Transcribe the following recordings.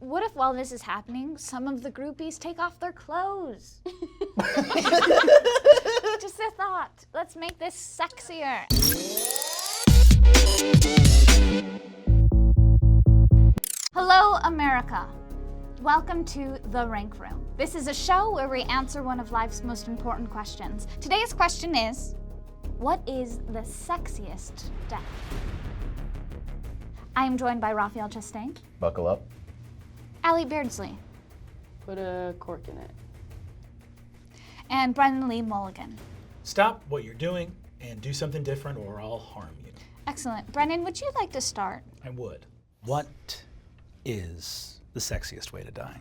What if while this is happening, some of the groupies take off their clothes? Just a thought. Let's make this sexier. Hello, America. Welcome to The Rank Room. This is a show where we answer one of life's most important questions. Today's question is, what is the sexiest death? I am joined by Raphael Chestang. Buckle up. Beardsley. Put a cork in it. And Brennan Lee Mulligan. Stop what you're doing and do something different or I'll harm you. Excellent. Brennan, would you like to start? I would. What is the sexiest way to die?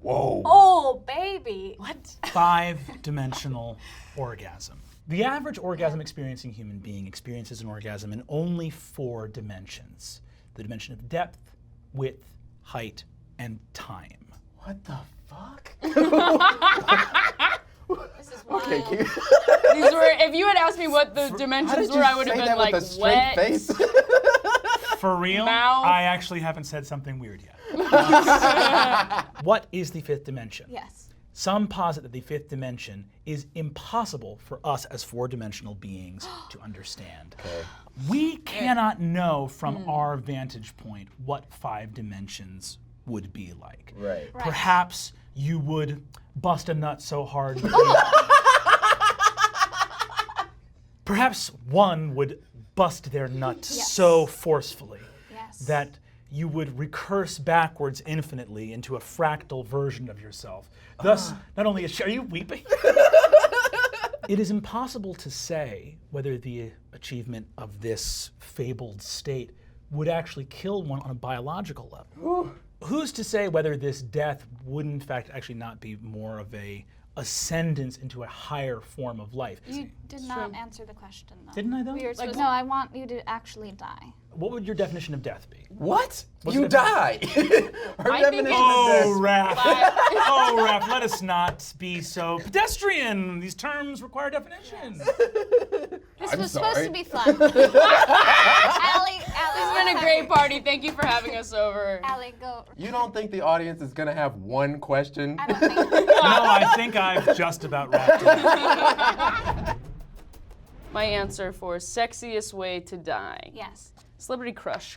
Whoa. Oh, baby. What? 5-dimensional orgasm. The average orgasm experiencing human being experiences an orgasm in only 4 dimensions. The dimension of depth, width, height, and time. What the fuck? This is wild. Okay, These were, if you had asked me what the dimensions were, I would have been like, with a straight wet. face? For real? Mouth. I actually haven't said something weird yet. What is the 5th dimension? Yes. Some posit that the 5th dimension is impossible for us as 4-dimensional beings to understand. Okay. We cannot know from our vantage point what 5 dimensions would be like. Right. Perhaps you would bust a nut so hard. Perhaps one would bust their nut so forcefully that you would recurse backwards infinitely into a fractal version of yourself. Thus, not only are you weeping? It is impossible to say whether the achievement of this fabled state would actually kill one on a biological level. Who's to say whether this death would in fact actually not be more of a ascendance into a higher form of life? You did not answer the question, though. Didn't I, though? We were supposed, no, I want you to actually die. What would your definition of death be? What? What's You the die. Her I think definition Oh, of Raph. Oh, Raph, let us not be so pedestrian. These terms require definitions. This I'm was sorry. supposed to be fun. Allie, It's been a great party. Thank you for having us over. Allie, go. You don't think the audience is gonna have one question? I don't think. No, I think I've just about wrapped it up. My answer for sexiest way to die. Yes. Celebrity crush.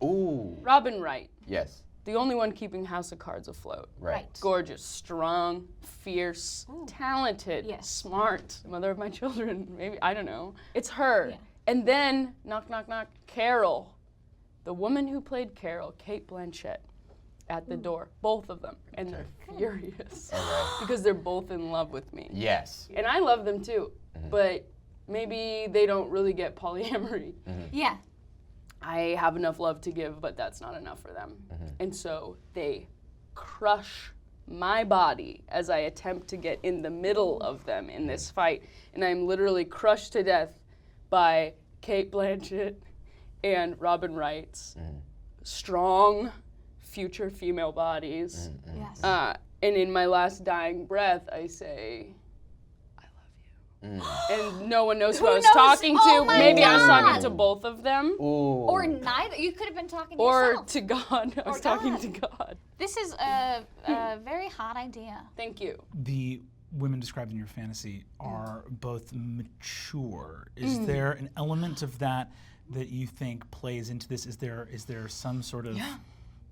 Ooh. Robin Wright. Yes. The only one keeping House of Cards afloat. Right. Gorgeous, strong, fierce, talented, Yes. smart, mother of my children, maybe, I don't know. It's her. Yeah. And then, knock, knock, knock, Carol. The woman who played Carol, Cate Blanchett, at the door, both of them. And they're furious because they're both in love with me. Yes. And I love them too, but maybe they don't really get polyamory. Yeah. I have enough love to give, but that's not enough for them. And so they crush my body as I attempt to get in the middle of them in this fight. And I'm literally crushed to death by Cate Blanchett and Robin Wright's strong future female bodies. Yes. And in my last dying breath, I say, and no one knows who I was knows? talking Oh to. my Maybe I was God. talking to both of them. Ooh. Or neither. You could have been talking to Or yourself. to God. I was talking God. to God. This is a very hot idea. Thank you. The women described in your fantasy are both mature. Is there an element of that you think plays into this? Is there some sort of...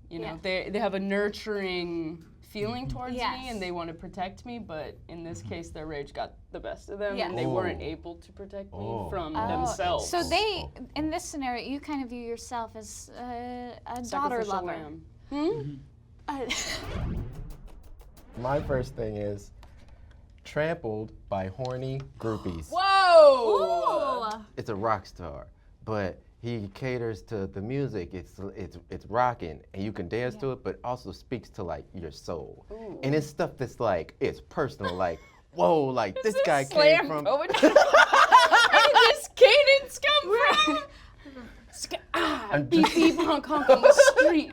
You know, they have a nurturing feeling towards Yes. me and they want to protect me, but in this case their rage got the best of them Yes. and they weren't able to protect me from themselves. So they, in this scenario, you kind of view yourself as a daughter Sacrificial lover. lamb. My first thing is trampled by horny groupies. Whoa! Ooh. It's a rock star, but he caters to the music. It's rocking, and you can dance to it, but also speaks to like your soul. And it's stuff that's like it's personal. Like, whoa, like this guy came Slam from. poetry. Where did this cadence come from? Beep beep honk honk on the street.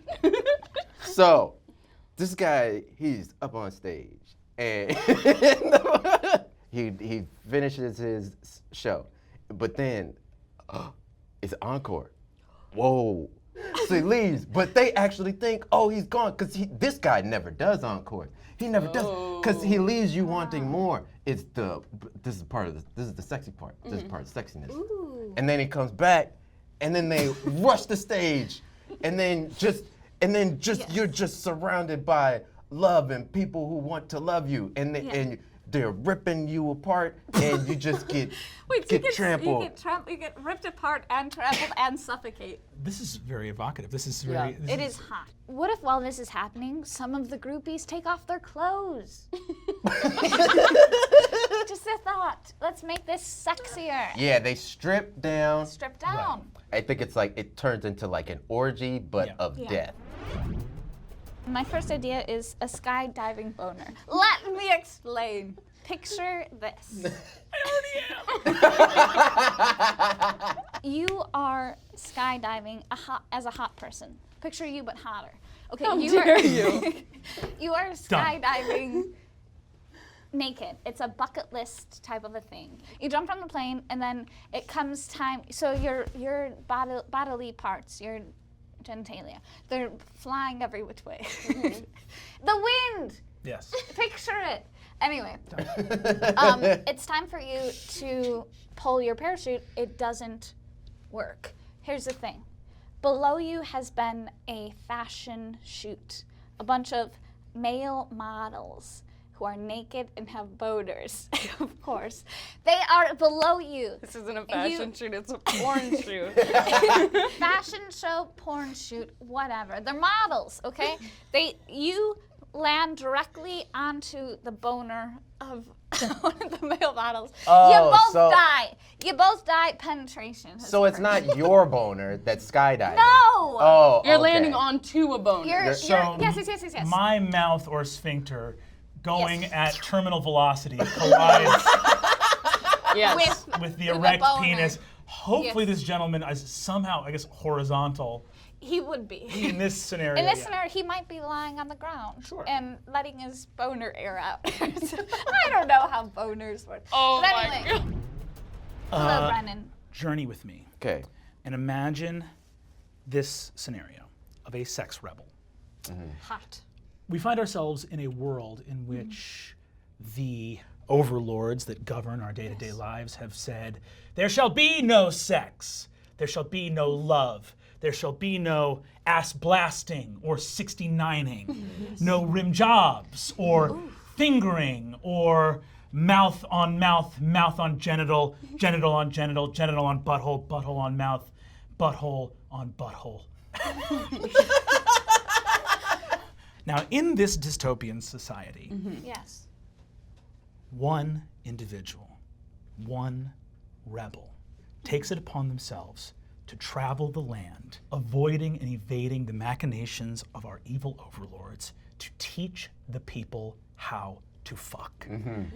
So, this guy, he's up on stage, and he finishes his show, but then it's encore. Whoa. So he leaves, but they actually think, oh, he's gone, because this guy never does encore. He never does, because he leaves you wanting more. This is the sexy part. This is part of the sexiness. Ooh. And then he comes back, and then they rush the stage, and then you're just surrounded by love and people who want to love you, and they're ripping you apart, and you just get trampled. You get ripped apart and trampled and suffocate. This is very evocative. This is very. It is hot. What if while this is happening, some of the groupies take off their clothes? Just a thought. Let's make this sexier. Yeah, they strip down. Strip down. I think it's like it turns into like an orgy, but of death. My first idea is a skydiving boner. Let me explain. Picture this. I already am. You are skydiving as a hot person. Picture you but hotter. Okay, How you dare are you? you are skydiving naked. It's a bucket list type of a thing. You jump from the plane and then it comes time. So your bodily parts, your genitalia, they're flying every which way. The wind. Yes. Picture it. Anyway, it's time for you to pull your parachute. It doesn't work. Here's the thing. Below you has been a fashion shoot. A bunch of male models who are naked and have boners, of course. They are below you. This isn't a fashion shoot, it's a porn shoot. Fashion show, porn shoot, whatever. They're models, okay? You land directly onto the boner of one of the male models. You both die penetration. So it's not your boner that's skydiving. No! Oh, You're okay. landing onto a boner. Yes. My mouth or sphincter going at terminal velocity collides Yes. with the With erect the boner. penis. Hopefully Yes. this gentleman is somehow, I guess, horizontal. He would be. In this scenario. In this scenario, he might be lying on the ground and letting his boner air out. I don't know how boners work. Oh But my anyway. God. Hello, Brennan. Journey with me. Okay. And imagine this scenario of a sex rebel. Hot. We find ourselves in a world in which the overlords that govern our day-to-day lives have said, there shall be no sex, there shall be no love, there shall be no ass blasting or 69ing, no rim jobs or fingering or mouth on mouth, mouth on genital, genital on genital, genital on butthole, butthole on mouth, butthole on butthole. Now, in this dystopian society, Yes. one individual, one rebel, takes it upon themselves to travel the land, avoiding and evading the machinations of our evil overlords, to teach the people how to fuck.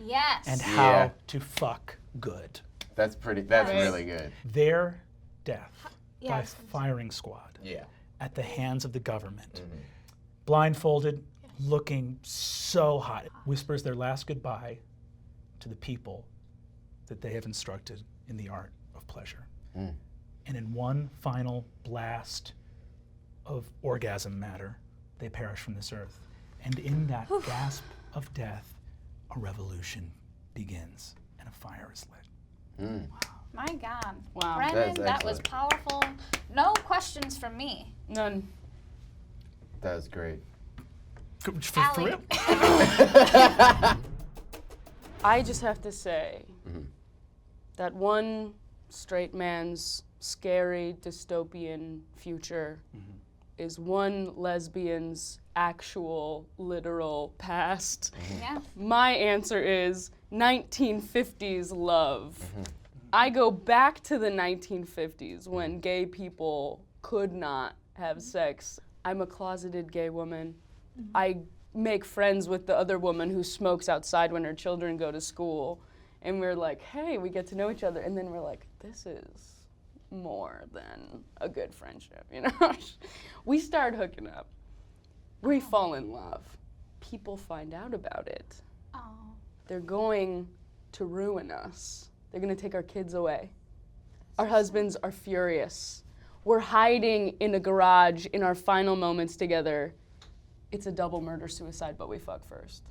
Yes. And how to fuck good. That's really good. Their death by Yes. firing squad Yeah. at the hands of the government, blindfolded, looking so hot, whispers their last goodbye to the people that they have instructed in the art of pleasure. And in one final blast of orgasm matter, they perish from this earth. And in that gasp of death, a revolution begins and a fire is lit. My God. Wow. Brennan, That's that was excellent. powerful. No questions from me. None. That was great. For Allie. real? I just have to say that one straight man's scary dystopian future is one lesbian's actual literal past. Yeah. My answer is 1950s love. I go back to the 1950s when gay people could not have sex. I'm a closeted gay woman. I make friends with the other woman who smokes outside when her children go to school. And we're like, hey, we get to know each other. And then we're like, this is more than a good friendship, you know? We start hooking up. We fall in love. People find out about it. Oh. They're going to ruin us. They're going to take our kids away. Our husbands are furious. we're hiding in a garage in our final moments together. It's a double murder-suicide, but we fuck first.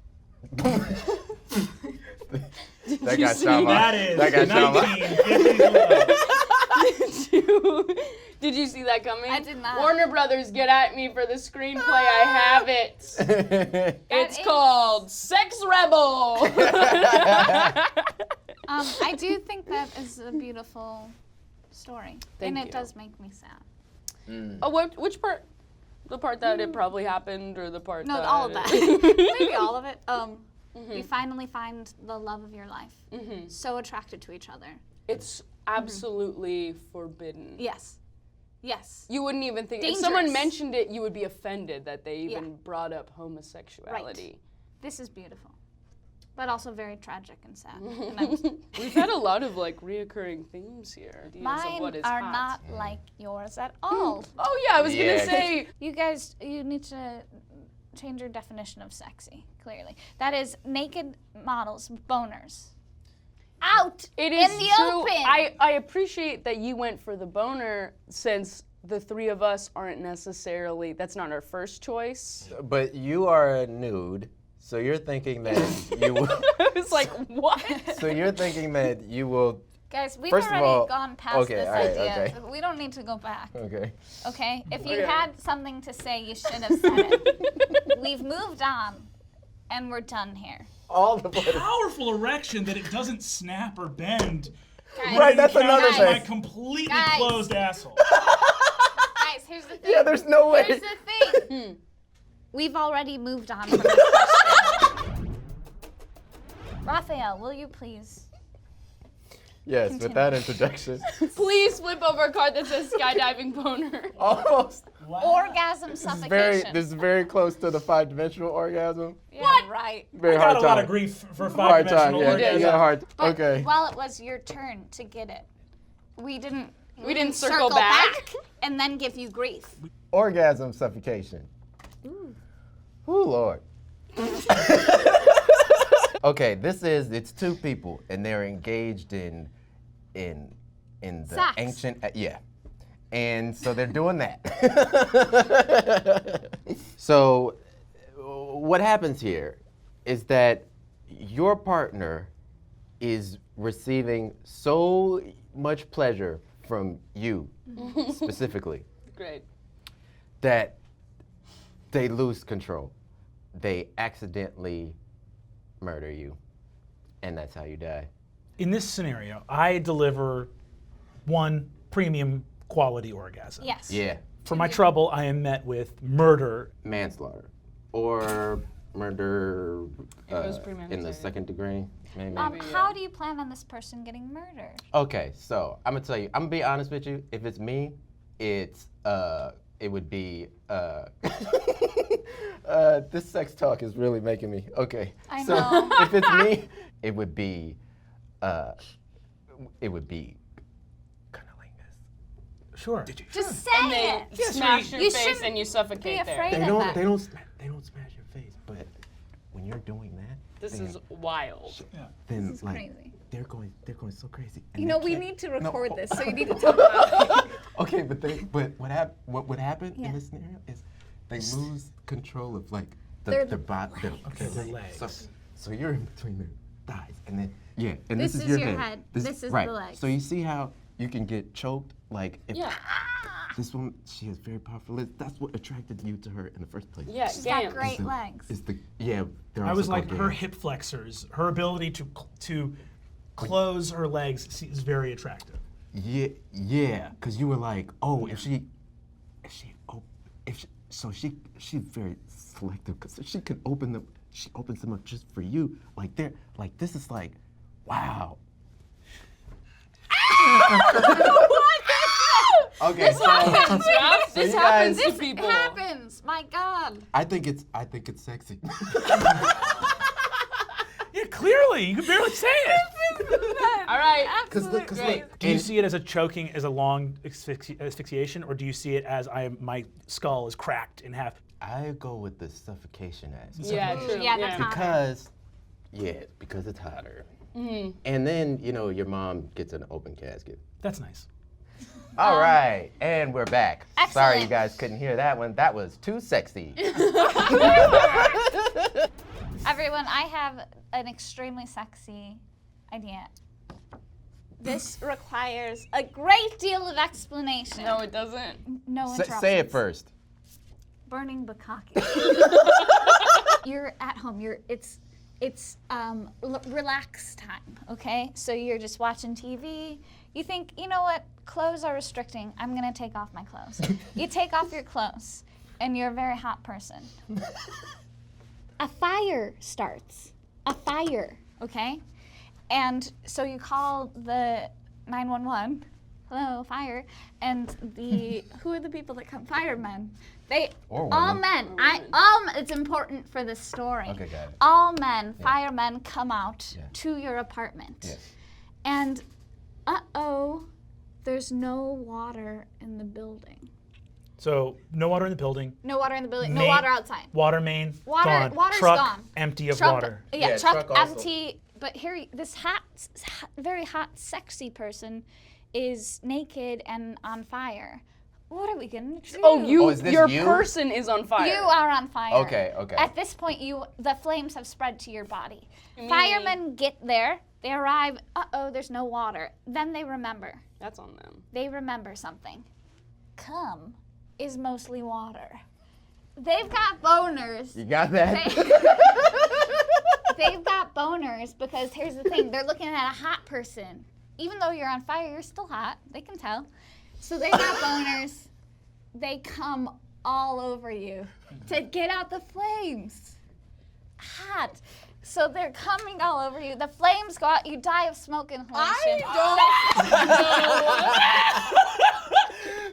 That got Schaubach. That is That got Schaubach. 1950s. Did you see that coming? I did not. Warner Brothers, get at me for the screenplay. I have it. It's called Sex Rebel. I do think that is a beautiful story. Thank and you. it does make me sad. Oh, which part? The part that it probably happened, or the part No, that all of it- that. Maybe all of it. You finally find the love of your life. So attracted to each other. It's absolutely forbidden. Yes. Yes. You wouldn't even think, if Dangerous. someone mentioned it, you would be offended that they even brought up homosexuality. This is beautiful. But also very tragic and sad. We've had a lot of like reoccurring themes here. Ideas of Mine what is are hot. not like yours at all. Oh yeah, I was Yeah. gonna say. You guys, you need to change your definition of sexy, clearly. That is naked models, boners. Out It is in the true. open. I appreciate that you went for the boner, since the three of us aren't necessarily. That's not our first choice. But you are nude, so you're thinking that you will. I was like, what? So you're thinking that you will. Guys, we've First of already all- gone past okay, this all right, idea. okay. We don't need to go back. Okay. Okay? If you Okay. had something to say, you should have said it. We've moved on, and we're done here. All the blood. Powerful erection that it doesn't snap or bend. Guys, Right, that's another Encounters my thing. completely Guys. closed asshole. Guys, here's the thing. Yeah, there's no way. Here's the thing. We've already moved on from this question. Raphael, will you please? Yes, Continue. with that introduction. Please flip over a card that says skydiving boner. Almost. Orgasm This suffocation. is very close to the 5-dimensional orgasm. Yeah, right. Very I got hard a time. lot of grief for Hard time, 5-dimensional yeah. did. orgasm. You got a hard. But Okay. while it was your turn to get it, we didn't circle back. and then give you grief. Orgasm suffocation. Ooh, Lord. Okay, it's two people and they're engaged in the Sex. ancient yeah. And so they're doing that. So what happens here is that your partner is receiving so much pleasure from you specifically Great. that they lose control. They accidentally murder you, and that's how you die. In this scenario, I deliver one premium quality orgasm. Yes. Yeah, For my trouble, I am met with murder. manslaughter or murder was in the premeditated. second degree, maybe. How do you plan on this person getting murdered? Okay, so I'm gonna tell you. I'm gonna be honest with you. If it's me, it would be this sex talk is really making me okay. I So know. if it's me, it would be kind of like this. Sure. Just say And it. they smash your You face shouldn't and you suffocate be there. afraid They of don't that. they don't smash your face, but when you're doing that, This then- is wild. then This is like crazy. they're going so crazy. and You they know, we can't- need to no, record oh, this, so you need to talk about it. Okay, but what would happen Yeah. in this scenario is they lose control of like Their the body. Okay, their legs. So you're in between their thighs, and then and This this, is your your head. head. This is the right. legs. So you see how you can get choked, like if Yeah. this woman, she has very powerful legs. That's what attracted you to her in the first place. Yeah, She's got gams. great The- legs. Is they're I was also like called her gams. hip flexors, her ability to close her legs is very attractive. Yeah, because you were like, oh, she's very selective because she could open them. She opens them up just for you. Like this is like, wow. Okay, so Raph, So this you happens guys- to people. happens. My God. I think it's sexy. Yeah, clearly, you can barely say it. All right. Because look, Do you see it as a choking, as a long asphyxiation, or do you see it as my skull is cracked in half? I go with the suffocation aspect. Yeah, true. Yeah, that's hotter. Because it's hotter. And then your mom gets an open casket. That's nice. All right, and we're back. Sorry you Excellent. guys couldn't hear that one. That was too sexy. Everyone, I have an extremely sexy idea. This requires a great deal of explanation. No, it doesn't. No interruptions. Say it first. Burning bukkake. You're at home. It's relaxed time, okay? So you're just watching TV. You think, you know what? Clothes are restricting. I'm gonna take off my clothes. You take off your clothes, and you're a very hot person. A fire starts. A fire, okay? And so you call the 911. Hello, fire. And who are the people that come? Firemen. Or all women. men. It's important for this story. Okay, got it. All men, firemen, come out to your apartment. Yes. And there's no water in the building. So no water in the building. No water in the building. No water outside. Water main gone. Water's Truck gone. empty of Truck, water. Yeah, truck also. empty. But here, this very hot, sexy person is naked and on fire. What are we gonna do? Oh, is this your you? person is on fire. You are on fire. Okay. At this point, the flames have spread to your body. Firemen get there. They arrive. There's no water. Then they remember. That's on them. They remember something. Cum is mostly water. They've got boners. You got that? They've got boners because here's the thing. They're looking at a hot person. Even though you're on fire, you're still hot. They can tell. So they've got boners. They come all over you to get out the flames. Hot. So they're coming all over you. The flames go out. You die of smoke inhalation.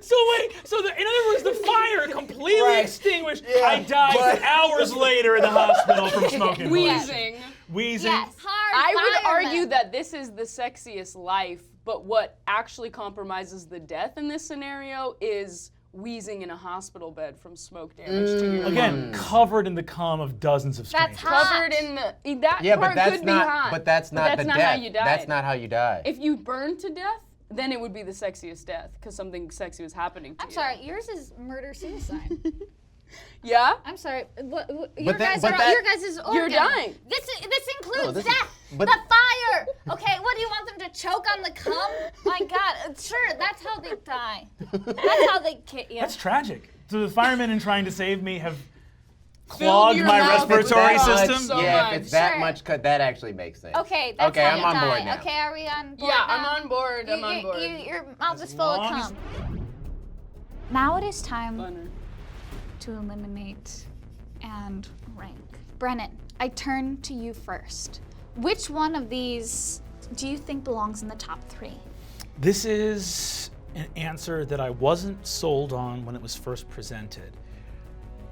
So wait, in other words, the fire completely Right. extinguished. Yeah, I died but- hours later in the hospital from smoke inhalation. Wheezing. Yes. Hard I would firemen. argue that this is the sexiest life, but what actually compromises the death in this scenario is wheezing in a hospital bed from smoke damage to your Again, covered in the cum of dozens of That's strangers. hot. covered in that Yeah, part but that's could not. be hot. But that's not the not death. how you died. That's not how you die. If you burned to death, then it would be the sexiest death because something sexy was happening to you. I'm sorry, yours is murder-suicide. Yeah? I'm sorry. Your But guys' organs. You're dying. This includes this is- death. but- The fire. Okay, what do you want them to choke on the cum? My God, sure, that's how they die. That's how they kill you. That's tragic. So the firemen in trying to save me have clogged your my mouth with respiratory that much, system. so yeah, much. if it's that Sure. much cut, that actually makes sense. Okay, that's Okay, how I'm you on die. board now. Okay, are we on board Yeah, now? I'm on board. I'm on board. Your mouth is full of long as- cum. Now it is time Funner. to eliminate and rank. Brennan, I turn to you first. Which one of these do you think belongs in the top 3? This is an answer that I wasn't sold on when it was first presented,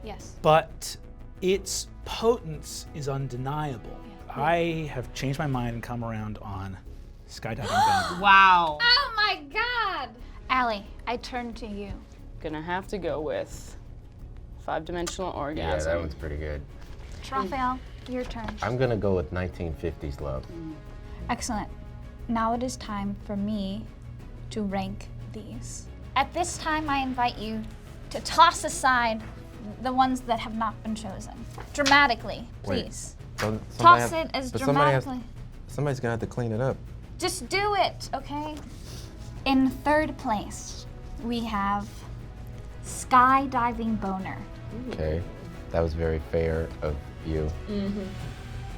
Yes. but its potence is undeniable. I have changed my mind and come around on skydiving bungee. Wow. Oh my God! Allie, I turn to you. Gonna have to go with 5-dimensional orgasm. Yeah, that one's pretty good. Raphael, your turn. I'm gonna go with 1950s love. Excellent. Now it is time for me to rank these. At this time, I invite you to toss aside the ones that have not been chosen. Dramatically, Wait. please. So Toss it as but dramatically. Somebody's gonna have to clean it up. Just do it, okay? In third place, we have skydiving boner. Okay, that was very fair of you.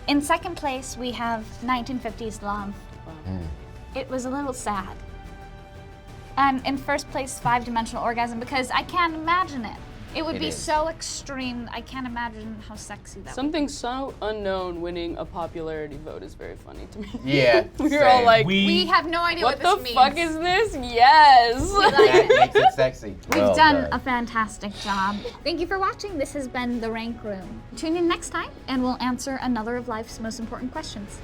In second place, we have 1950s love. It was a little sad. And in first place, 5-dimensional orgasm, because I can't imagine it. It would It be is. so extreme. I can't imagine how sexy that would Something so unknown winning a popularity vote is very funny to me. Yeah, We were all same. like, be. We have no idea what what the this fuck means. is this? Yes. That makes it sexy. We've Well done a fantastic job. Thank you for watching. This has been The Rank Room. Tune in next time, and we'll answer another of life's most important questions.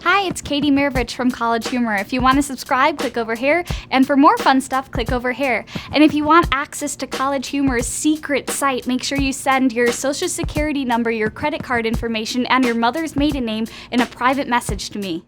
Hi, it's Katie Marovitch from College Humor. If you want to subscribe, click over here. And for more fun stuff, click over here. And if you want access to College Humor's secret site, make sure you send your social security number, your credit card information, and your mother's maiden name in a private message to me.